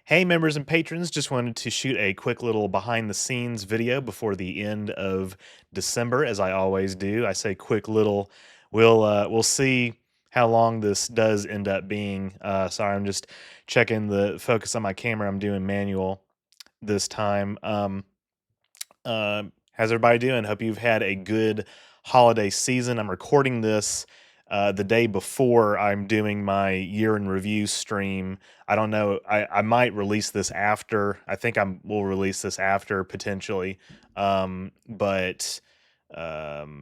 Hey, members and patrons, just wanted to shoot a quick little behind the scenes video before the end of December, as I always do. I say quick little. We'll see how long this does end up being. Sorry, I'm just checking the focus on my camera. I'm doing manual this time. How's everybody doing? Hope you've had a good holiday season. I'm recording this the day before I'm doing my year in review stream. I don't know. I might release this after. I think we'll release this after potentially. But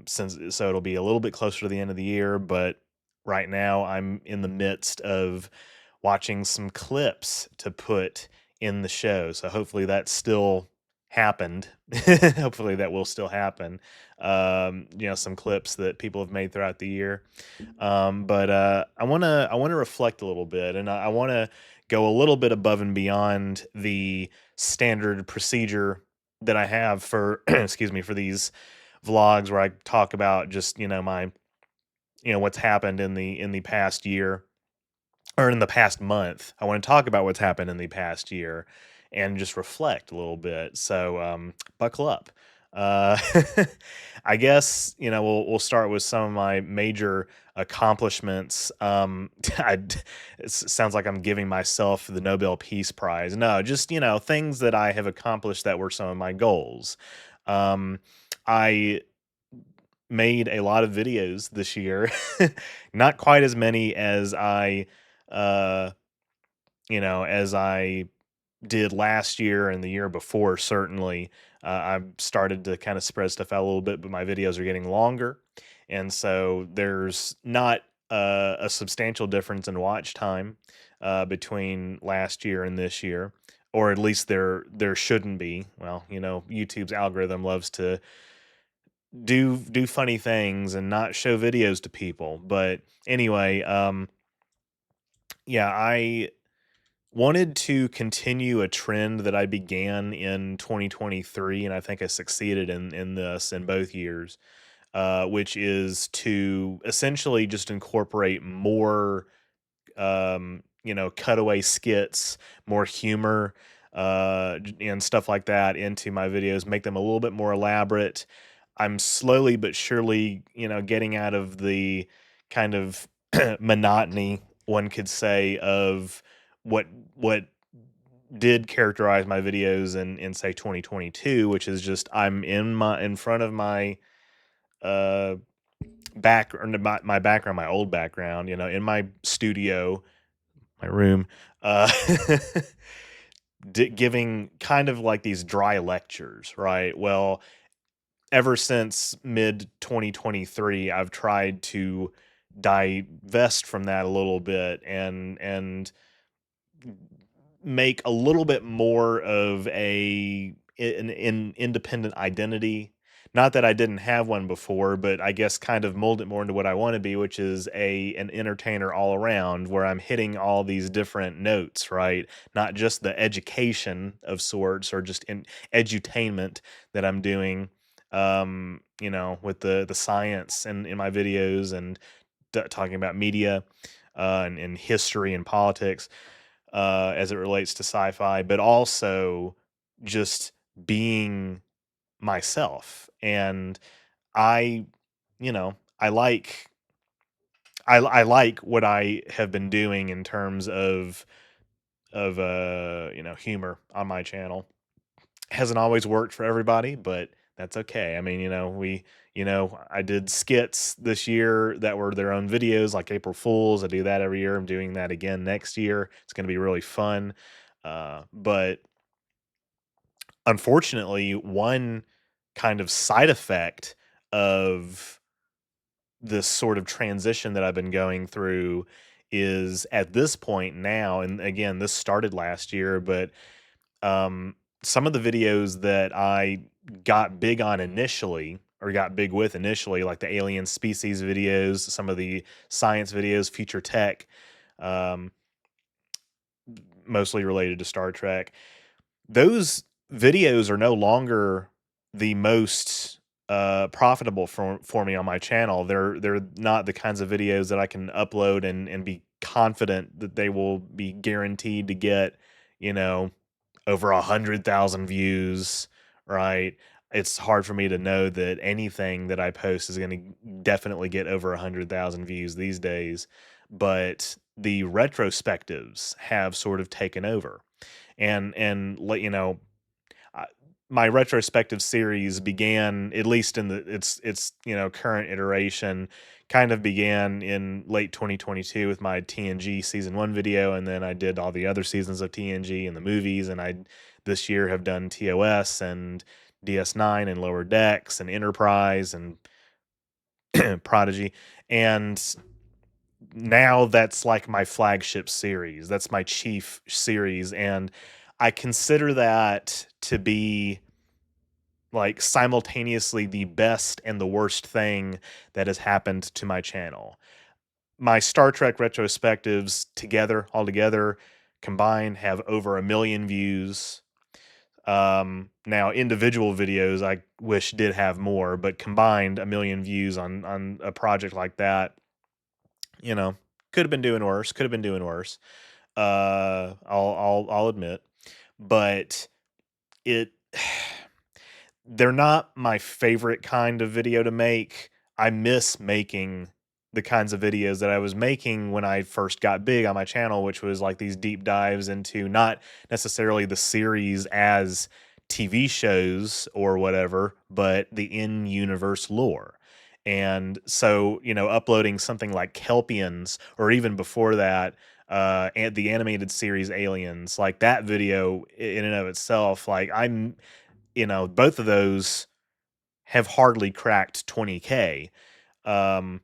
since so it'll be a little bit closer to the end of the year. But right now I'm in the midst of watching some clips to put in the show. So hopefully that's still happened. Hopefully that will still happen. Some clips that people have made throughout the year. But I wanna reflect a little bit, and I want to go a little bit above and beyond the standard procedure that I have for excuse me, for these vlogs where I talk about just my what's happened in the past year or in the past month. I want to talk about what's happened in the past year and just reflect a little bit. So buckle up. Uh, I guess we'll start with some of my major accomplishments. It sounds like I'm giving myself the Nobel Peace Prize. No, just things that I have accomplished that were some of my goals. I made a lot of videos this year, not quite as many as uh, as I did last year and the year before, certainly. I've started to kind of spread stuff out a little bit, but my videos are getting longer. And so there's not a substantial difference in watch time between last year and this year, or at least there shouldn't be. Well, YouTube's algorithm loves to do funny things and not show videos to people. But anyway, yeah, I wanted to continue a trend that I began in 2023, and I think I succeeded in this in both years, which is to essentially just incorporate more, cutaway skits, more humor, and stuff like that into my videos, make them a little bit more elaborate. I'm slowly but surely, getting out of the kind of monotony, one could say, of what what did characterize my videos in say 2022, which is just I'm in front of my uh my background, my old background, in my studio, my room, uh giving kind of like these dry lectures, right? Well, ever since mid 2023, I've tried to divest from that a little bit and make a little bit more of an independent identity. Not that I didn't have one before, but I guess kind of mold it more into what I want to be, which is an entertainer all around, where I'm hitting all these different notes, right? Not just the education of sorts or just in edutainment that I'm doing, with the science and in my videos and talking about media and history and politics as it relates to sci-fi, but also just being myself. And I, I like what I have been doing in terms of humor on my channel. Hasn't always worked for everybody, but that's okay. I mean, I did skits this year that were their own videos, like April Fools. I do that every year. I'm doing that again next year. It's going to be really fun. But unfortunately, one kind of side effect of this sort of transition that I've been going through is at this point now, and again, this started last year, but some of the videos that I got big on initially or got big with initially, like the alien species videos, some of the science videos, future tech, um, mostly related to Star Trek, those videos are no longer the most profitable for me on my channel. They're not the kinds of videos that I can upload and be confident that they will be guaranteed to get you know, over 100,000 views, right? It's hard for me to know that anything that I post is going to definitely get over 100,000 views these days. But the retrospectives have sort of taken over, and let you know, I, my retrospective series began, at least in the its current iteration, kind of began in late 2022 with my TNG season 1 video, and then I did all the other seasons of TNG and the movies, and I this year have done TOS and DS9 and Lower Decks and Enterprise and Prodigy, and now that's like my flagship series. That's my chief series, and I consider that to be like simultaneously the best and the worst thing that has happened to my channel. My Star Trek retrospectives altogether combined have over 1 million views. Now individual videos I wish did have more, but combined 1 million views on a project like that, you know, could have been doing worse. Could have been doing worse. I'll admit, but it they're not my favorite kind of video to make. I miss making the kinds of videos that I was making when I first got big on my channel, which was like these deep dives into not necessarily the series as TV shows or whatever, but the in-universe lore. And so, uploading something like Kelpians, or even before that, and the animated series Aliens, like that video in and of itself, like both of those have hardly cracked 20K. Um,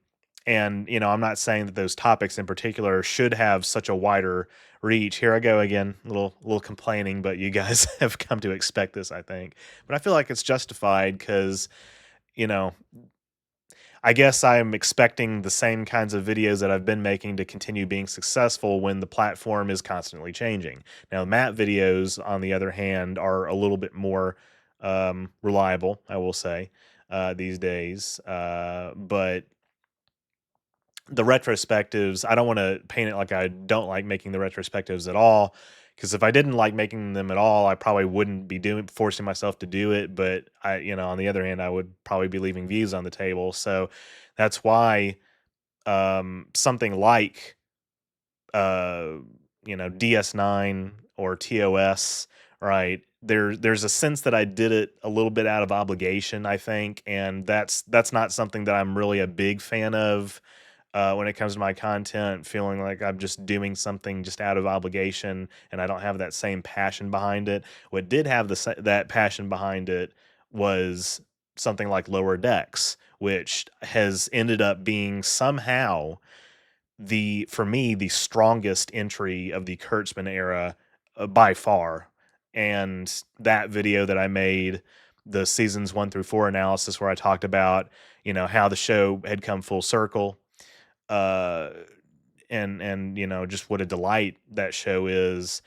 and I'm not saying that those topics in particular should have such a wider reach. Here I go again, little complaining, but you guys have come to expect this, I think. But I feel like it's justified because, you know, I guess I'm expecting the same kinds of videos that I've been making to continue being successful when the platform is constantly changing. Now, Matt videos, on the other hand, are a little bit more reliable, I will say, these days. But the retrospectives, I don't want to paint it like I don't like making the retrospectives at all. Because if I didn't like making them at all, I probably wouldn't be forcing myself to do it. But on the other hand, I would probably be leaving views on the table. So that's why something like uh, DS9 or TOS, right? There's a sense that I did it a little bit out of obligation, I think, and that's not something that I'm really a big fan of when it comes to my content, feeling like I'm just doing something just out of obligation and I don't have that same passion behind it. What did have that passion behind it was something like Lower Decks, which has ended up being somehow for me, the strongest entry of the Kurtzman era by far. And that video that I made, the seasons 1 through 4 analysis, where I talked about, how the show had come full circle, uh, and just what a delight that show is.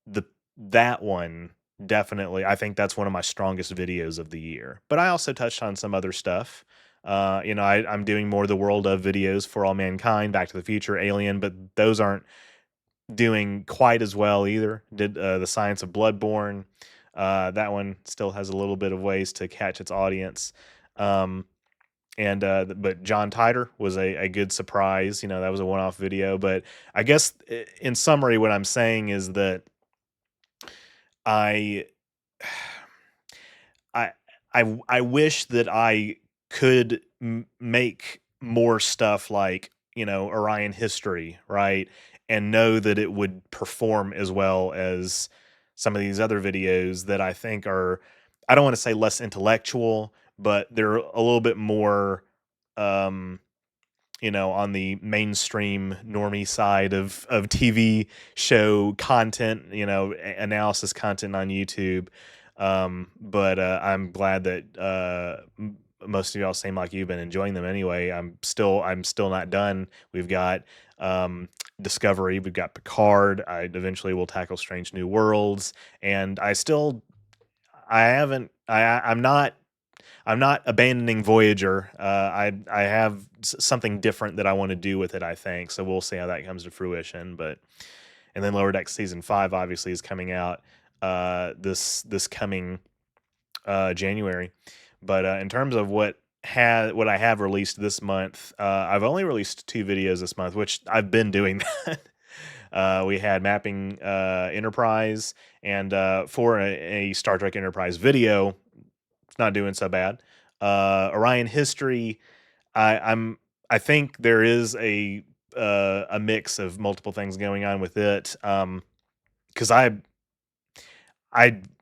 The that one definitely, I think that's one of my strongest videos of the year. But I also touched on some other stuff. I'm doing more of the world of videos for All Mankind, Back to the Future, Alien, but those aren't doing quite as well either. Did the Science of Bloodborne. That one still has a little bit of ways to catch its audience. Um, but John Titor was a good surprise. That was a one-off video. But I guess in summary, what I'm saying is that I I I wish that I could make more stuff like, Orion History, right? And know that it would perform as well as some of these other videos that I think are, I don't want to say less intellectual, but they're a little bit more um on the mainstream normie side of TV show content, analysis content on YouTube. But I'm glad that most of y'all seem like you've been enjoying them anyway. I'm still not done. We've got Discovery, we've got Picard. I eventually will tackle Strange New Worlds, and I haven't I'm not abandoning Voyager. I have something different that I want to do with it, I think. So we'll see how that comes to fruition. But and then Lower Decks season 5 obviously is coming out this coming January. But in terms of what I have released this month, I've only released 2 videos this month, which I've been doing that. We had Mapping Enterprise, and for a Star Trek Enterprise video, it's not doing so bad. Orion History, I think there is a mix of multiple things going on with it. Because I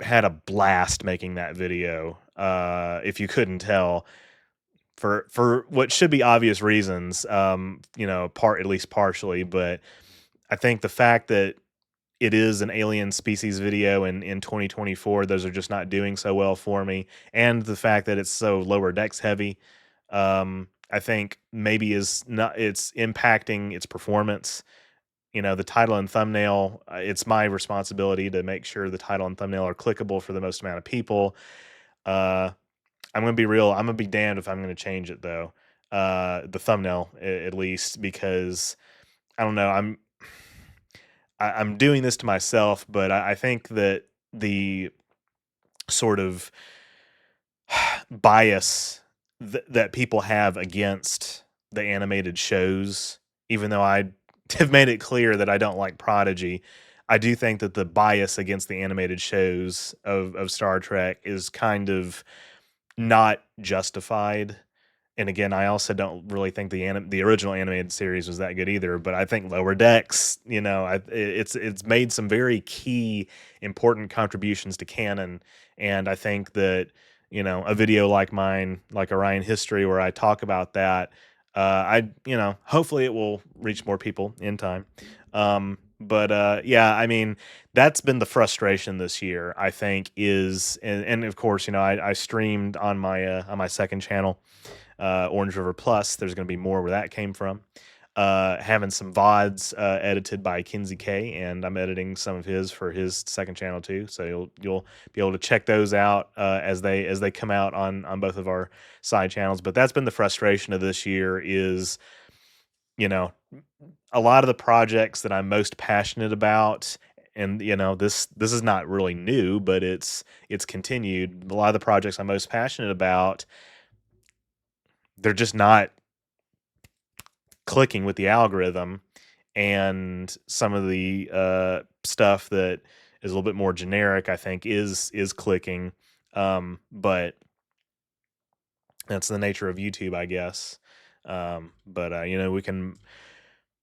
had a blast making that video. If you couldn't tell, for what should be obvious reasons, at least partially, but I think the fact that it is an alien species video in 2024, those are just not doing so well for me, and the fact that it's so Lower Decks heavy, I think maybe is not it's impacting its performance. The title and thumbnail, it's my responsibility to make sure the title and thumbnail are clickable for the most amount of people. Uh, I'm gonna be real. I'm gonna be damned if I'm gonna change it though. The thumbnail, at least, because I don't know. I'm doing this to myself, but I think that the sort of bias that people have against the animated shows, even though I have made it clear that I don't like Prodigy, I do think that the bias against the animated shows of Star Trek is kind of not justified. And again, I also don't really think the original animated series was that good either. But I think Lower Decks, it's made some very key, important contributions to canon, and I think that a video like mine, like Orion History, where I talk about that, hopefully it will reach more people in time. But yeah, I mean, that's been the frustration this year, I think, and of course, I streamed on my second channel, Orange River Plus. There's going to be more where that came from. Having some VODs edited by Kinsey K, and I'm editing some of his for his second channel too. So you'll be able to check those out as they come out on both of our side channels. But that's been the frustration of this year is, you know, a lot of the projects that I'm most passionate about, and this is not really new, but it's continued. A lot of the projects I'm most passionate about, they're just not clicking with the algorithm, and some of the stuff that is a little bit more generic, I think, is clicking. But that's the nature of YouTube, I guess. But we can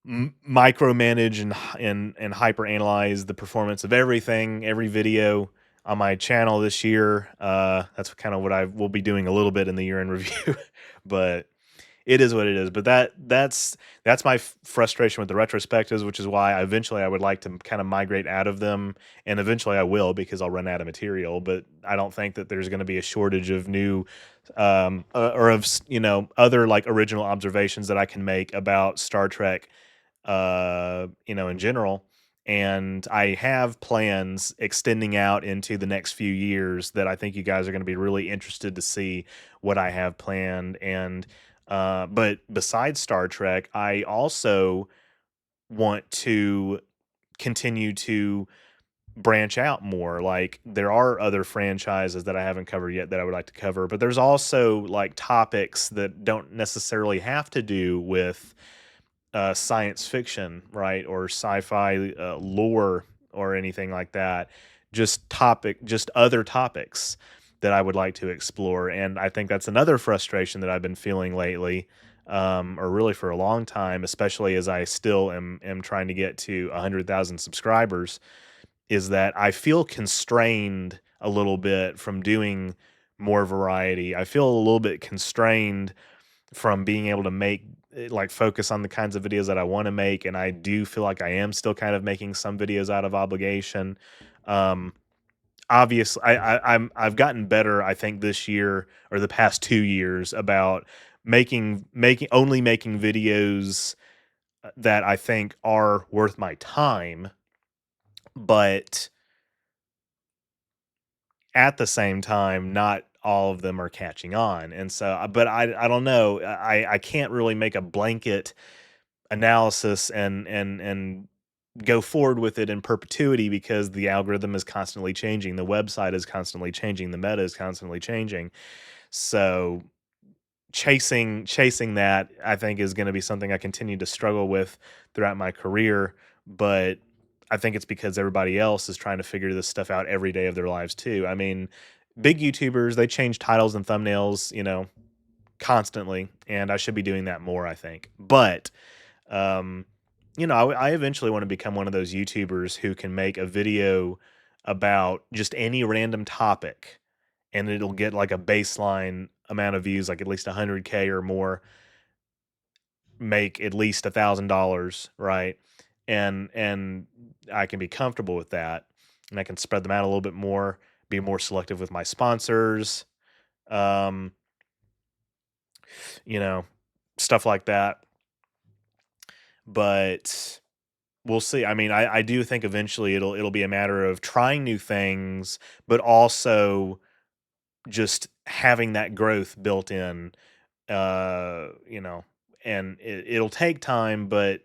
micromanage and hyper analyze the performance of every video on my channel this year. That's kind of what I will be doing a little bit in the year in review, but it is what it is. But that's my frustration with the retrospectives, which is why eventually I would like to kind of migrate out of them, and eventually I will, because I'll run out of material. But I don't think that there's going to be a shortage of new or of other like original observations that I can make about Star Trek, in general. And I have plans extending out into the next few years that I think you guys are going to be really interested to see what I have planned. And but besides Star Trek, I also want to continue to branch out more. Like, there are other franchises that I haven't covered yet that I would like to cover, but there's also like topics that don't necessarily have to do with science fiction, right, or sci-fi lore or anything like that. Just other topics that I would like to explore. And I think that's another frustration that I've been feeling lately, or really for a long time, especially as I still am trying to get to 100,000 subscribers, is that I feel constrained a little bit from doing more variety. I feel a little bit constrained from being able to focus on the kinds of videos that I want to make, and I do feel like I am still kind of making some videos out of obligation. Um, Obviously, I've gotten better, I think, this year or the past 2 years about making videos that I think are worth my time, but at the same time, not all of them are catching on. And so, but I don't know. I can't really make a blanket analysis and go forward with it in perpetuity because the algorithm is constantly changing, the website is constantly changing, the meta is constantly changing. So chasing that, I think, is going to be something I continue to struggle with throughout my career. But I think it's because everybody else is trying to figure this stuff out every day of their lives too. I mean, big YouTubers, they change titles and thumbnails, constantly, and I should be doing that more, I think. But um, I eventually want to become one of those YouTubers who can make a video about just any random topic, and it'll get like a baseline amount of views, like at least 100K or more, make at least $1,000, right? And I can be comfortable with that, and I can spread them out a little bit more, be more selective with my sponsors, um, you know, stuff like that. But we'll see. I mean, I do think eventually it'll be a matter of trying new things, but also just having that growth built in, uh, you know, and it'll take time, but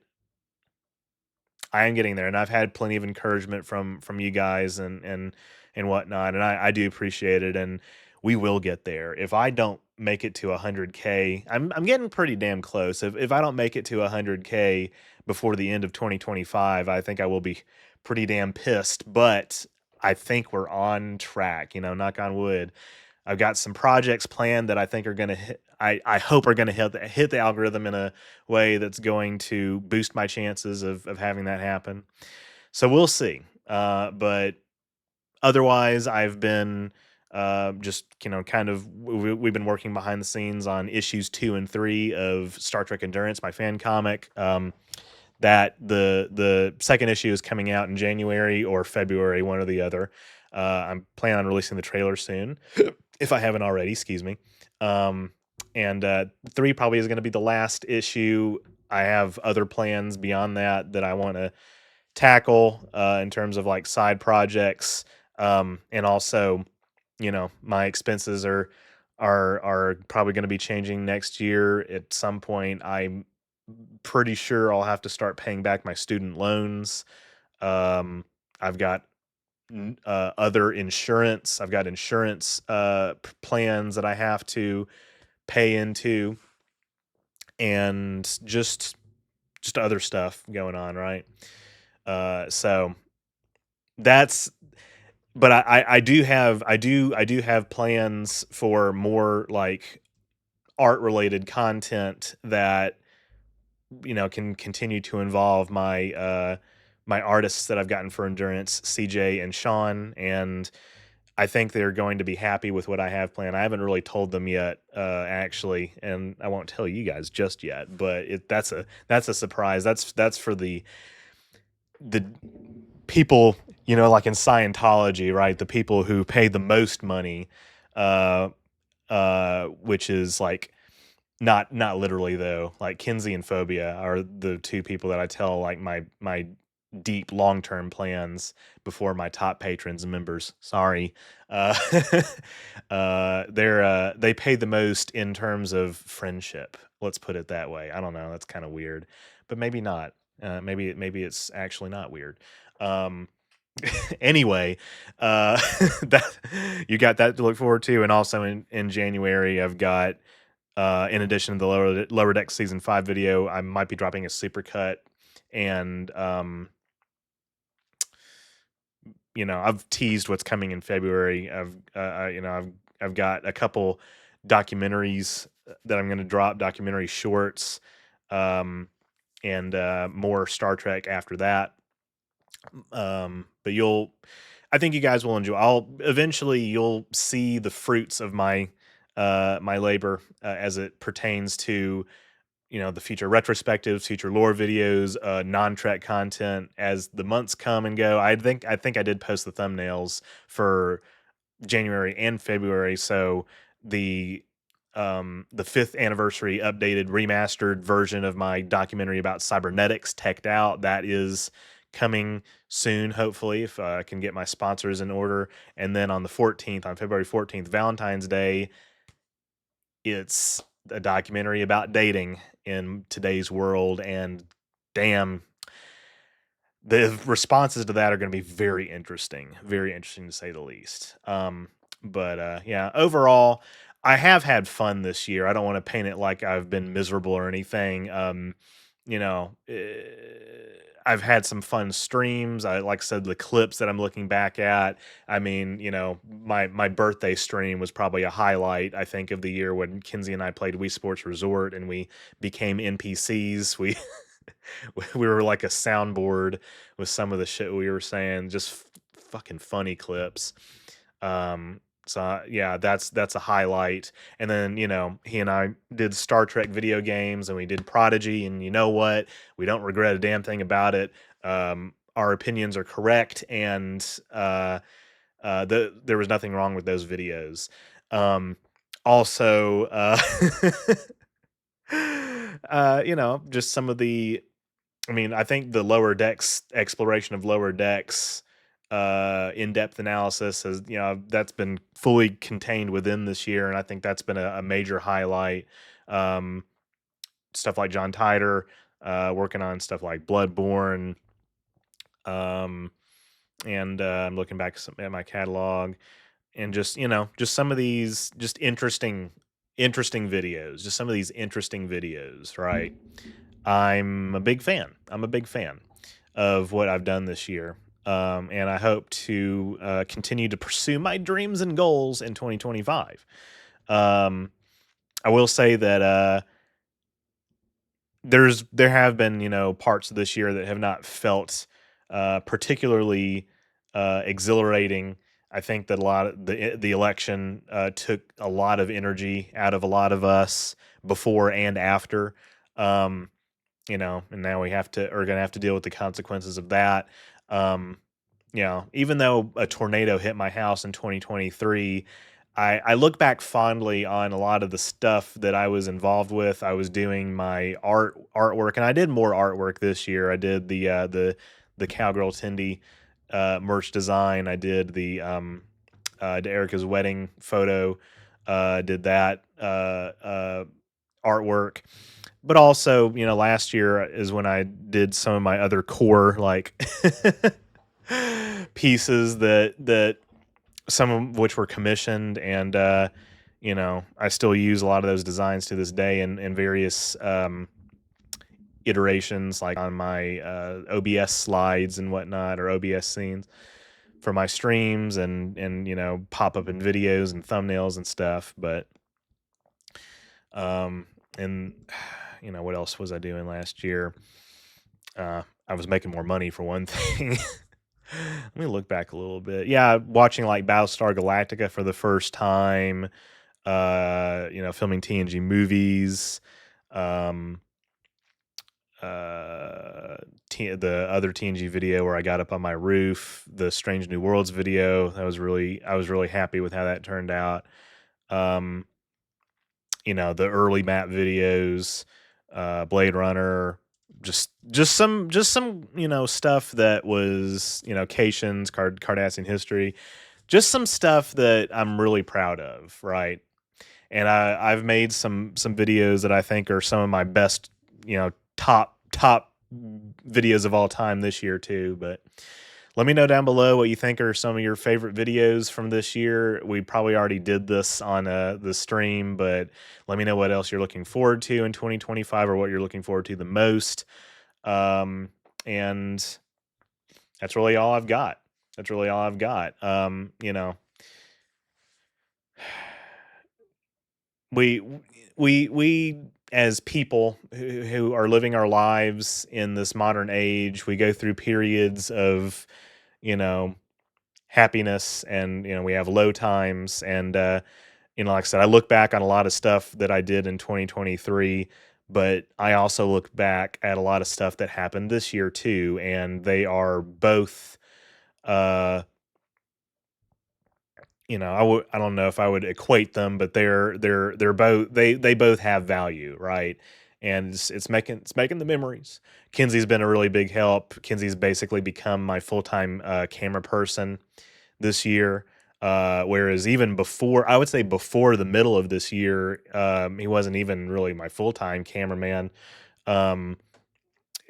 I am getting there, and I've had plenty of encouragement from you guys and whatnot, and I do appreciate it, and we will get there. If I don't make it to 100K, I'm getting pretty damn close. If I don't make it to 100K before the end of 2025, I think I will be pretty damn pissed. But I think we're on track. Knock on wood. I've got some projects planned that I think are going to hit. I hope are going to hit the algorithm in a way that's going to boost my chances of having that happen. So we'll see. But otherwise, I've been just kind of we've been working behind the scenes on issues 2 and 3 of Star Trek Endurance, my fan comic. That the second issue is coming out in January or February, one or the other. I'm planning on releasing the trailer soon, if I haven't already. Excuse me. Um, and 3 probably is going to be the last issue. I have other plans beyond that I want to tackle in terms of like side projects, and also, my expenses are probably going to be changing next year at some point. I'm pretty sure I'll have to start paying back my student loans. I've got other insurance. I've got insurance plans that I have to pay into, and just other stuff going on, right? So that's. But I do have plans for more like art related content that can continue to involve my artists that I've gotten for Endurance, CJ and Sean, and I think they're going to be happy with what I have planned. I haven't really told them yet, actually, and I won't tell you guys just yet. But that's a surprise. That's for the people, like in Scientology, right? The people who pay the most money, uh, which is like not literally though. Like Kinsey and Phobia are the 2 people that I tell like my deep long-term plans before my top patrons and members. Sorry. Uh they pay the most in terms of friendship. Let's put it that way. I don't know, that's kind of weird, but maybe not. Maybe it's actually not weird. Um anyway, that you got that to look forward to, and also in January I've got in addition to the lower deck season 5 video, I might be dropping a supercut, and I've teased what's coming in February. I've got a couple documentaries that I'm going to drop, documentary shorts, um, and more Star Trek after that. But I think you guys will enjoy. You'll see the fruits of my labor as it pertains to the future retrospectives, future lore videos, non-Trek content as the months come and go. I think I did post the thumbnails for January and February, so the 5th anniversary updated remastered version of my documentary about cybernetics, teched out, that is coming soon, hopefully, if I can get my sponsors in order. And then on February 14th, Valentine's Day, it's a documentary about dating in today's world. And damn, the responses to that are going to be very interesting to say the least. But yeah, overall, I have had fun this year. I don't want to paint it like I've been miserable or anything. You know, I've had some fun streams. I like I said, the clips that I'm looking back at. I mean, my birthday stream was probably a highlight, I think, of the year when Kinsey and I played Wii Sports Resort and we became NPCs. We were like a soundboard with some of the shit we were saying, just fucking funny clips. Yeah, that's a highlight. And then he and I did Star Trek video games, and we did Prodigy, and you know what? We don't regret a damn thing about it. Our opinions are correct, and there was nothing wrong with those videos. Also, just some of the I mean, I think the lower decks exploration of lower decks, in-depth analysis has, that's been fully contained within this year, and I think that's been a major highlight. Um, Stuff like John Titor, working on stuff like Bloodborne, um, and I'm looking back at my catalog, and just some of these just interesting videos, just some of these interesting videos, right? I'm a big fan. I'm a big fan of what I've done this year. And I hope to continue to pursue my dreams and goals in 2025. Um, I will say that there have been parts of this year that have not felt particularly exhilarating. I think that a lot of the election took a lot of energy out of a lot of us before and after. Um, and now are going to have to deal with the consequences of that. Um, Even though a tornado hit my house in 2023, I look back fondly on a lot of the stuff that I was involved with. I was doing my artwork, and I did more artwork this year. I did the Cowgirl Tindy merch design. I did the Erica's wedding photo. Did that artwork, but also last year is when I did some of my other core like pieces that some of which were commissioned, and I still use a lot of those designs to this day in various iterations, like on my OBS slides and whatnot, or OBS scenes for my streams, and pop up in videos and thumbnails and stuff. But and what else was I doing last year? I was making more money for one thing. Let me look back a little bit. Yeah, watching like Battlestar Galactica for the first time. Filming TNG movies. Um, the other TNG video where I got up on my roof. The Strange New Worlds video. I was really happy with how that turned out. Um, the early map videos, Blade Runner, just some stuff that was Cations, Cardassian history, just some stuff that I'm really proud of, right? And I've made some videos that I think are some of my best, top videos of all time this year too. But let me know down below what you think are some of your favorite videos from this year. We probably already did this on the stream, but let me know what else you're looking forward to in 2025, or what you're looking forward to the most. And that's really all I've got. That's really all I've got. We we as people who are living our lives in this modern age, we go through periods of you know happiness, and we have low times, and like I said, I look back on a lot of stuff that I did in 2023, but I also look back at a lot of stuff that happened this year too, and they are both uh I don't know if I would equate them, but they're both they both have value, right? And it's making the memories. Kinsey's been a really big help. Kinsey's basically become my full-time camera person this year. Whereas even before, I would say before the middle of this year, he wasn't even really my full-time cameraman. Um,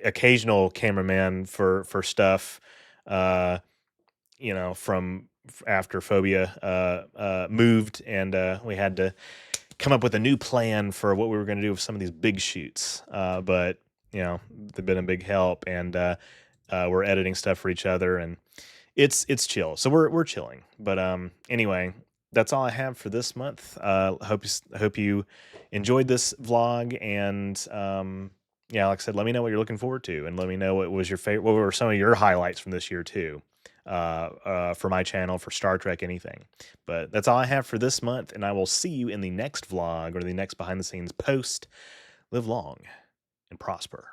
occasional cameraman for stuff, uh, from after Phobia moved, and we had to come up with a new plan for what we were going to do with some of these big shoots. But they've been a big help, and we're editing stuff for each other, and it's chill. So we're chilling. But anyway, that's all I have for this month. Hope you enjoyed this vlog, and yeah, like I said, let me know what you're looking forward to, and let me know what was your favorite. What were some of your highlights from this year too? For my channel, for Star Trek, anything. But that's all I have for this month, and I will see you in the next vlog or the next behind the scenes post. Live long and prosper.